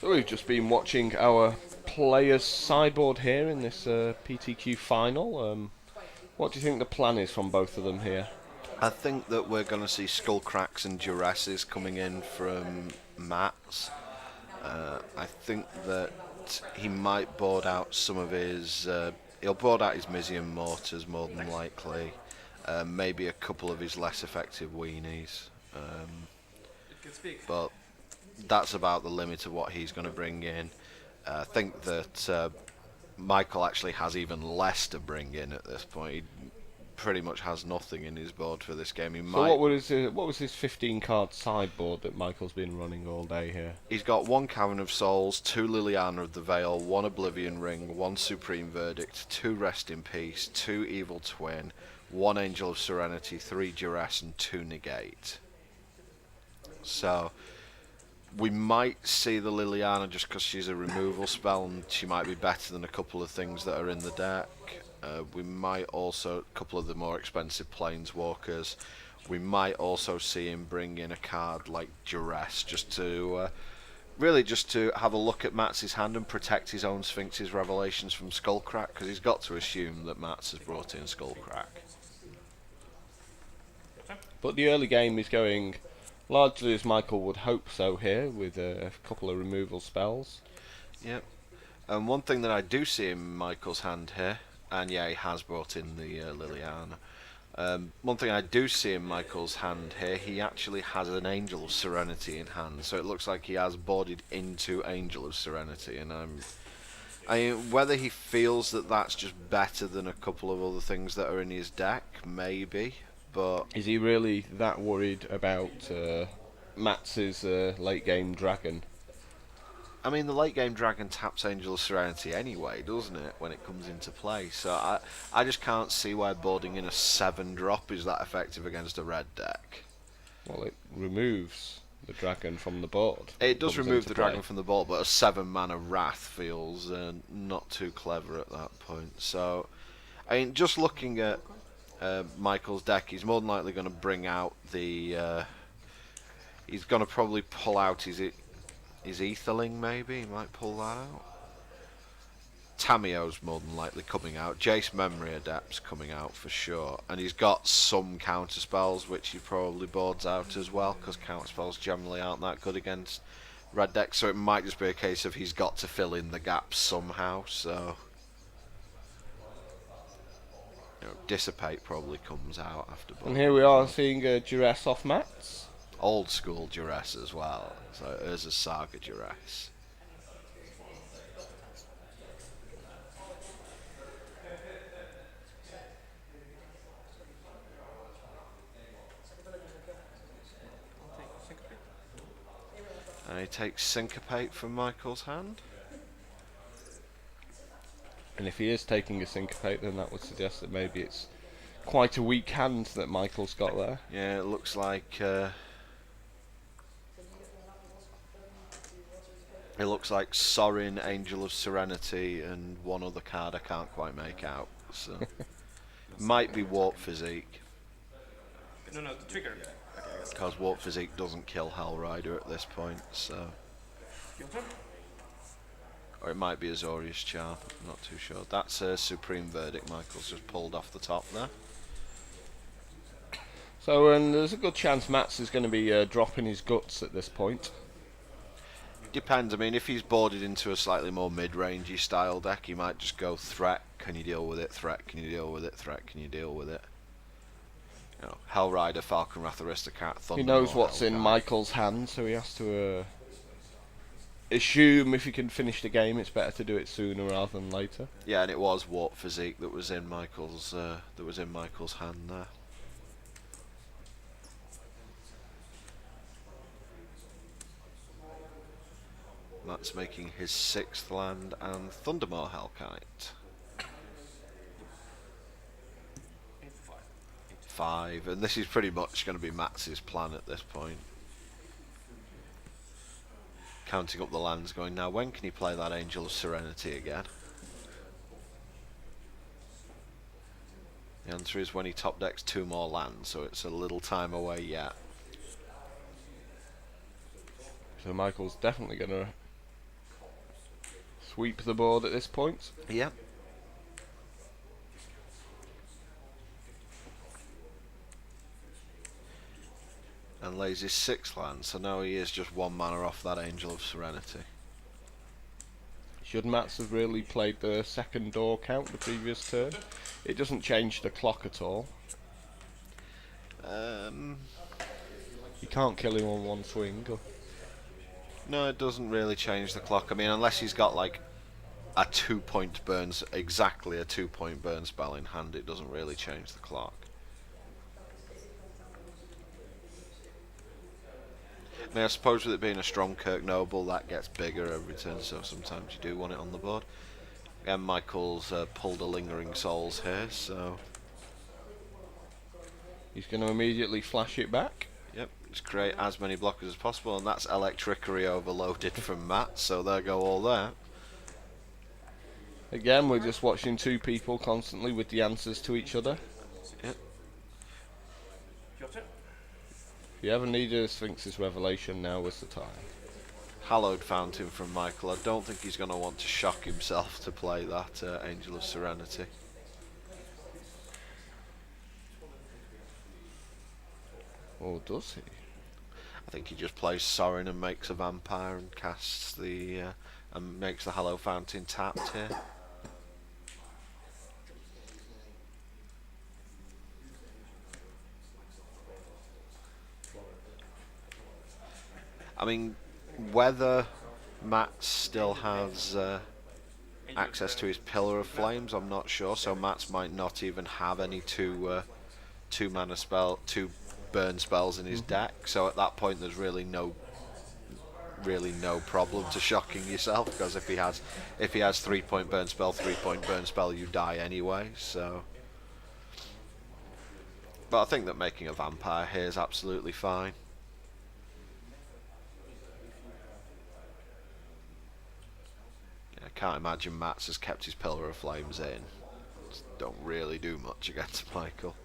So we've just been watching our players' sideboard here in this PTQ final. What do you think the plan is from both of them here? I think that we're going to see skull cracks and duresses coming in from Mats. I think that he might board out some of his. He'll board out his Mizium mortars more than likely. Maybe a couple of his less effective weenies. But that's about the limit of what he's going to bring in. I think that Michael actually has even less to bring in at this point. He pretty much has nothing in his board for this game. What was his 15-card sideboard that Michael's been running all day here? He's got one Cavern of Souls, two Liliana of the Veil, one Oblivion Ring, one Supreme Verdict, two Rest in Peace, two Evil Twin, one Angel of Serenity, three Duress, and two Negate. So we might see the Liliana just because she's a removal spell and she might be better than a couple of things that are in the deck. We might also, a couple of the more expensive Planeswalkers, we might also see him bring in a card like Duress just to really just to have a look at Mats' hand and protect his own Sphinx's Revelations from Skullcrack, because he's got to assume that Mats has brought in Skullcrack. But the early game is going largely as Michael would hope so here, with a couple of removal spells. Yep. And one thing that I do see in Michael's hand here, and yeah, he has brought in the Liliana. One thing I do see in Michael's hand here, he actually has an Angel of Serenity in hand, so it looks like he has boarded into Angel of Serenity, and whether he feels that that's just better than a couple of other things that are in his deck, maybe, but... Is he really that worried about Mats's late game dragon? I mean, the late game dragon taps Angel of Serenity anyway, doesn't it, when it comes into play? So I just can't see why boarding in a 7-drop is that effective against a red deck. Well, it removes the dragon from the board. It does remove the dragon from the board, but a 7-mana Wrath feels not too clever at that point. So, I mean, just looking at Michael's deck, he's more than likely going to bring out the... he's going to probably pull out his Etherling, maybe. He might pull that out. Tamiyo's more than likely coming out. Jace Memory Adept's coming out for sure. And he's got some counter spells, which he probably boards out as well, because counter spells generally aren't that good against red decks. So it might just be a case of he's got to fill in the gaps somehow. So, you know, Dissipate probably comes out after boarding. And here we are seeing Duress off Mats. Old school Duress as well. So there's a Saga Duress. And he takes Syncopate from Michael's hand. And if he is taking a Syncopate, then that would suggest that maybe it's quite a weak hand that Michael's got there. Yeah, it looks like... it looks like Sorin, Angel of Serenity, and one other card I can't quite make out. So might be Warp Physique. No, the trigger. Because Warp Physique doesn't kill Hellrider at this point, so... Or it might be Azorius Charm, I'm not too sure. That's a Supreme Verdict Michael's just pulled off the top there. So there's a good chance Mats is going to be dropping his guts at this point. Depends. I mean, if he's boarded into a slightly more mid-rangey style deck, he might just go threat, can you deal with it, threat, can you deal with it, threat, can you deal with it. You know, Hellrider, Falcon Wrath Aristocrat, Thunder. He knows what's in Michael's hand, so he has to assume if he can finish the game, it's better to do it sooner rather than later. Yeah, and it was Warp Physique that was in Michael's hand there. That's making his 6th land and Thundermaw Hellkite. 5, and this is pretty much going to be Max's plan at this point. Counting up the lands, going, now when can he play that Angel of Serenity again? The answer is when he top decks 2 more lands, so it's a little time away yet. So Michael's definitely going to sweep the board at this point. Yep. And lays his 6 land, so now he is just 1 mana off that Angel of Serenity. Should Mats have really played the second door count the previous turn? It doesn't change the clock at all. You can't kill him on one swing. No, it doesn't really change the clock. I mean, unless he's got like a 2-point burns, exactly a 2-point burn spell in hand, it doesn't really change the clock. I mean, I suppose with it being a strong Kirk Noble, that gets bigger every turn, so sometimes you do want it on the board. Again, Michael's pulled a Lingering Souls here, so... He's going to immediately flash it back. Yep, just create as many blockers as possible, and that's Electrickery overloaded from Matt, so there go all there. Again, we're just watching two people constantly with the answers to each other. Yep. Your turn. If you ever needed a Sphinx's Revelation, now was the time. Hallowed Fountain from Michael. I don't think he's going to want to shock himself to play that Angel of Serenity. Or does he? I think he just plays Sorin and makes a Vampire and casts the... and makes the Hallowed Fountain tapped here. I mean, whether Matt still has access to his Pillar of Flames, I'm not sure. So Matt might not even have any two burn spells in his deck. So at that point, there's really no problem to shocking yourself, because if he has 3-point burn spell, 3-point burn spell, you die anyway. So, but I think that making a Vampire here is absolutely fine. I can't imagine Mats has kept his Pillar of Flames in. Just don't really do much against Michael.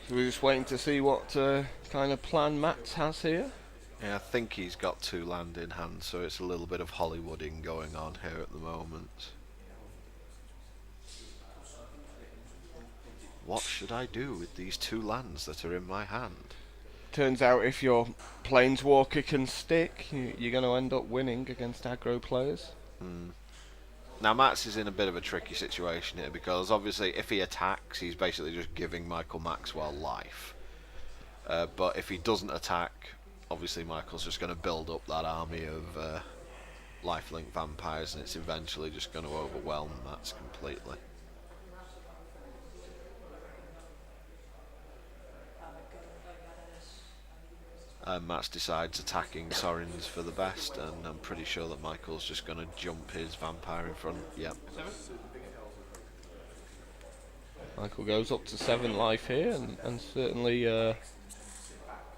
So we're just waiting to see what kind of plan Mats has here. Yeah, I think he's got 2 land in hand, so it's a little bit of Hollywooding going on here at the moment. What should I do with these 2 lands that are in my hand? Turns out if your Planeswalker can stick, you're going to end up winning against aggro players. Now Mats is in a bit of a tricky situation here, because obviously if he attacks, he's basically just giving Michael Maxwell life. But if he doesn't attack, obviously Michael's just going to build up that army of lifelink vampires, and it's eventually just going to overwhelm Mats completely. Mats decides attacking Sorin's for the best, and I'm pretty sure that Michael's just going to jump his Vampire in front. Yep. Michael goes up to 7 life here, and certainly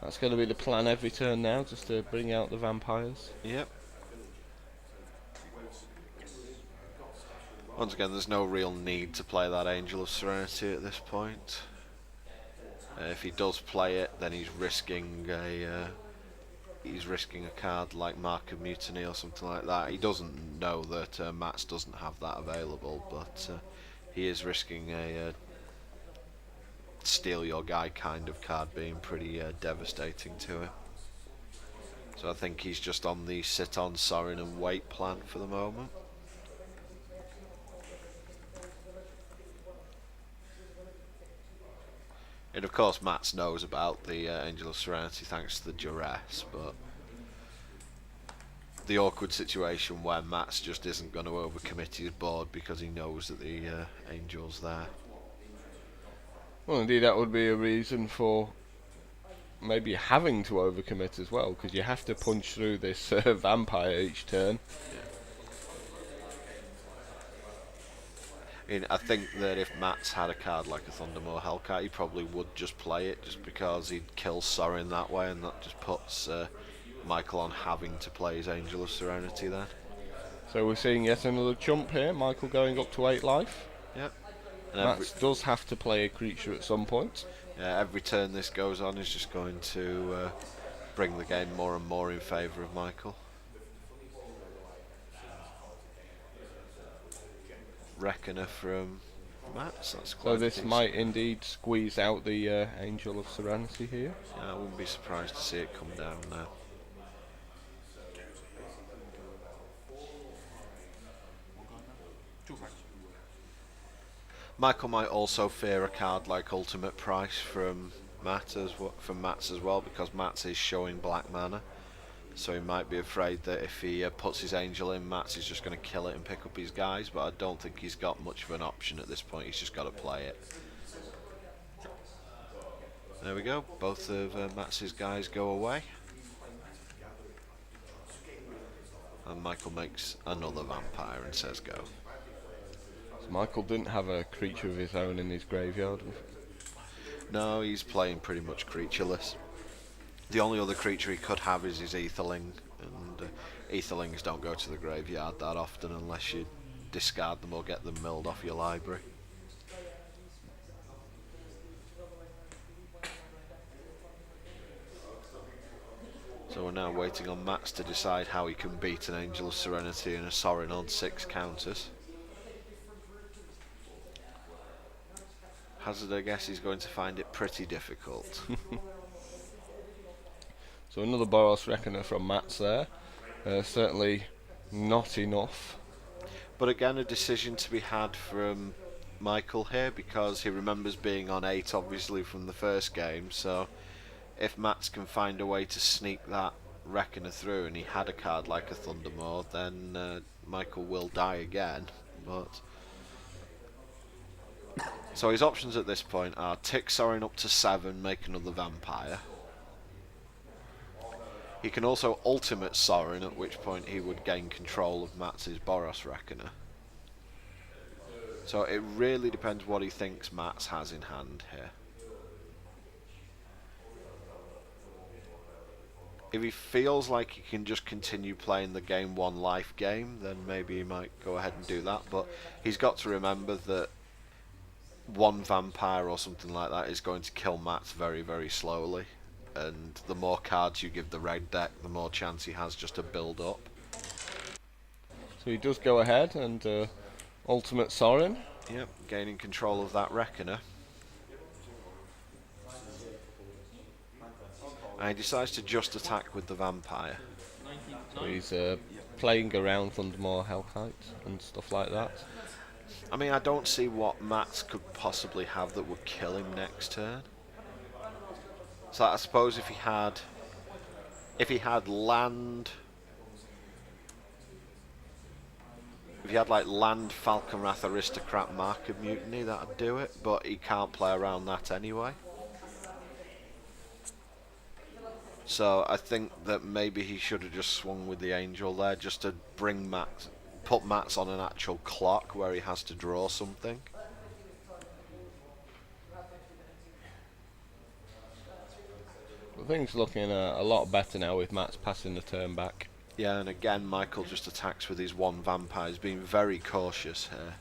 that's going to be the plan every turn now, just to bring out the Vampires. Yep. Once again, there's no real need to play that Angel of Serenity at this point. If he does play it, then he's risking a card like Mark of Mutiny or something like that. He doesn't know that Mats doesn't have that available, but he is risking a steal your guy kind of card being pretty devastating to him. So I think he's just on the sit on Sorin and wait plan for the moment. And of course Mats knows about the Angel of Serenity thanks to the duress, but the awkward situation where Mats just isn't going to overcommit his board because he knows that the Angel's there. Well, indeed, that would be a reason for maybe having to overcommit as well, because you have to punch through this Vampire each turn. I think that if Mats had a card like a Thundermoor Hellcat, he probably would just play it, just because he'd kill Sorin that way, and that just puts Michael on having to play his Angel of Serenity then. So we're seeing yet another jump here, Michael going up to 8 life. Yep. And Mats does have to play a creature at some point. every turn this goes on is just going to bring the game more and more in favour of Michael. Reckoner from Mats, that's quite So this decent. might indeed squeeze out the Angel of Serenity here. Yeah, I wouldn't be surprised to see it come down now. Michael might also fear a card like Ultimate Price from Mats as well, because Mats is showing black mana. So he might be afraid that if he puts his Angel in, Mats is just going to kill it and pick up his guys, but I don't think he's got much of an option at this point. He's just got to play it. There we go. Both of Mats's guys go away. And Michael makes another vampire and says go. So Michael didn't have a creature of his own in his graveyard. No, he's playing pretty much creatureless. The only other creature he could have is his Aetherling, and Aetherlings don't go to the graveyard that often unless you discard them or get them milled off your library. So we're now waiting on Mats to decide how he can beat an Angel of Serenity and a Sorin on 6 counters. Hazard a guess he's going to find it pretty difficult. So another Boros Reckoner from Mats there. Certainly not enough. But again, a decision to be had from Michael here, because he remembers being on 8 obviously from the first game, so if Mats can find a way to sneak that Reckoner through and he had a card like a Thundermaw, then Michael will die again. But so his options at this point are tick Sorin up to 7, make another vampire. He can also ultimate Sorin, at which point he would gain control of Mats's Boros Reckoner. So it really depends what he thinks Mats has in hand here. If he feels like he can just continue playing the game 1 life game, then maybe he might go ahead and do that, but he's got to remember that 1 vampire or something like that is going to kill Mats very, very slowly. And the more cards you give the red deck, the more chance he has just to build up. So he does go ahead and ultimate Sorin. Yep, gaining control of that Reckoner. And he decides to just attack with the vampire. So he's playing around Thundermaw Hellkite and stuff like that. I mean, I don't see what Mats could possibly have that would kill him next turn. So I suppose if he had land, if he had like land, Falconwrath, Aristocrat, Mark of Mutiny, that'd do it. But he can't play around that anyway. So I think that maybe he should have just swung with the Angel there, just to bring Mats, put Mats on an actual clock where he has to draw something. Things looking a lot better now with Mats passing the turn back. Yeah, and again Michael just attacks with his 1 vampire. He's being very cautious here.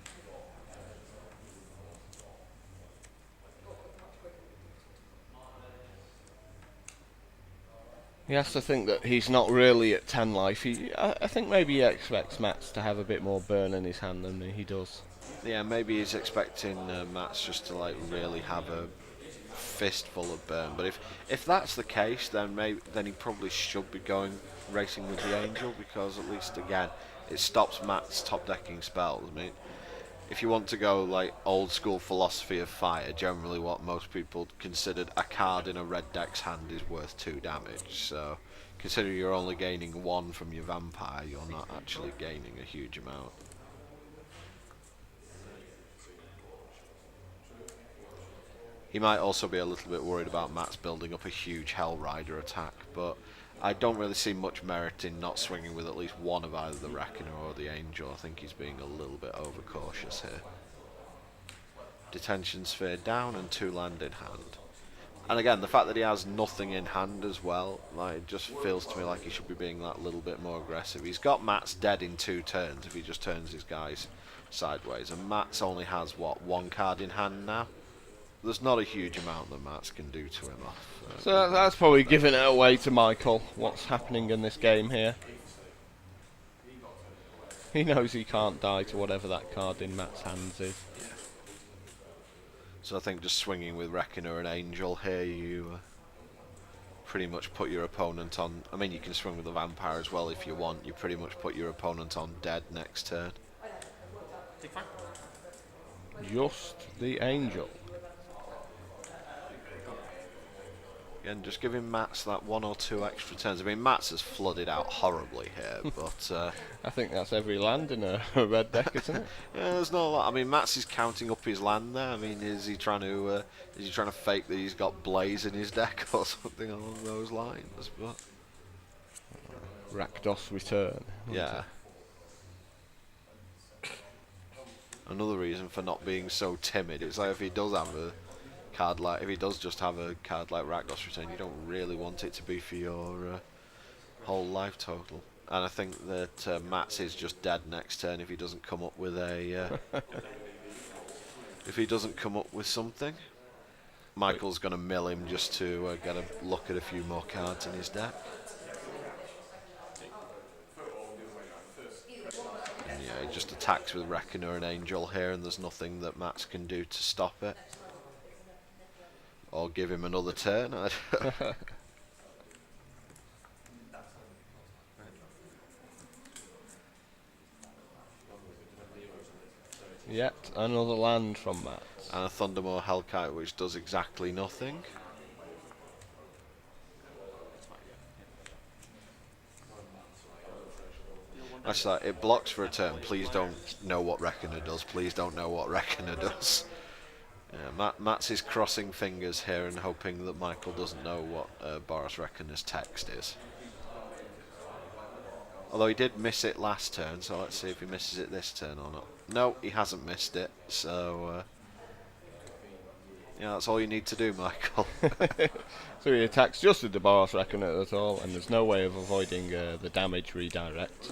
He has to think that he's not really at 10 life. I think maybe he expects Mats to have a bit more burn in his hand than he does. Yeah, maybe he's expecting Mats just to like really have a fistful of burn. But if that's the case, then he probably should be going racing with the Angel, because at least again it stops Mats top decking spells. I mean, if you want to go like old school philosophy of fire, generally what most people considered a card in a red deck's hand is worth 2 damage. So considering you're only gaining 1 from your vampire, you're not actually gaining a huge amount. He might also be a little bit worried about Mats building up a huge Hell Rider attack, but I don't really see much merit in not swinging with at least 1 of either the Reckoner or the Angel. I think he's being a little bit overcautious here. Detention Sphere down and 2 land in hand. And again, the fact that he has nothing in hand as well, like, it just feels to me like he should be being that little bit more aggressive. He's got Mats dead in 2 turns if he just turns his guys sideways, and Mats only has, what, 1 card in hand now? there's not a huge amount that Mats can do to him off. So that's probably giving it away to Michael, what's happening in this game here. He knows he can't die to whatever that card in Matt's hands is. So I think just swinging with Reckoner and Angel here, you pretty much put your opponent on... I mean, you can swing with the Vampire as well if you want. You pretty much put your opponent on dead next turn. Take 5. Just the Angel. Again, just giving Mats that 1 or 2 extra turns. I mean, Mats has flooded out horribly here, but... I think that's every land in a red deck, isn't it? yeah, there's not a lot. I mean, Mats is counting up his land there. I mean, is he trying to fake that he's got Blaze in his deck or something along those lines? But Rakdos Return. yeah. Another reason for not being so timid is like if he does have a card like, if he does just have a card like Rakdos Return, you don't really want it to be for your whole life total. And I think that Mats is just dead next turn if he doesn't come up with a if he doesn't come up with something. Michael's going to mill him just to get a look at a few more cards in his deck. And yeah, he just attacks with Reckoner and Angel here, and there's nothing that Mats can do to stop it. Or give him another turn. Yet another land from Matt. And a Thundermaw Hellkite, which does exactly nothing. Actually, it blocks for a turn. Please don't know what Reckoner does. Please don't know what Reckoner does. Yeah, Mats is crossing fingers here and hoping that Michael doesn't know what Boris Reckoner's text is. Although he did miss it last turn, so let's see if he misses it this turn or not. No, he hasn't missed it, so... yeah, that's all you need to do, Michael. So he attacks just with the Boros Reckoner at all, and there's no way of avoiding the damage redirect.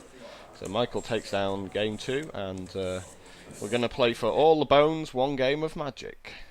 So Michael takes down game 2, and we're going to play for all the bones, one game of Magic.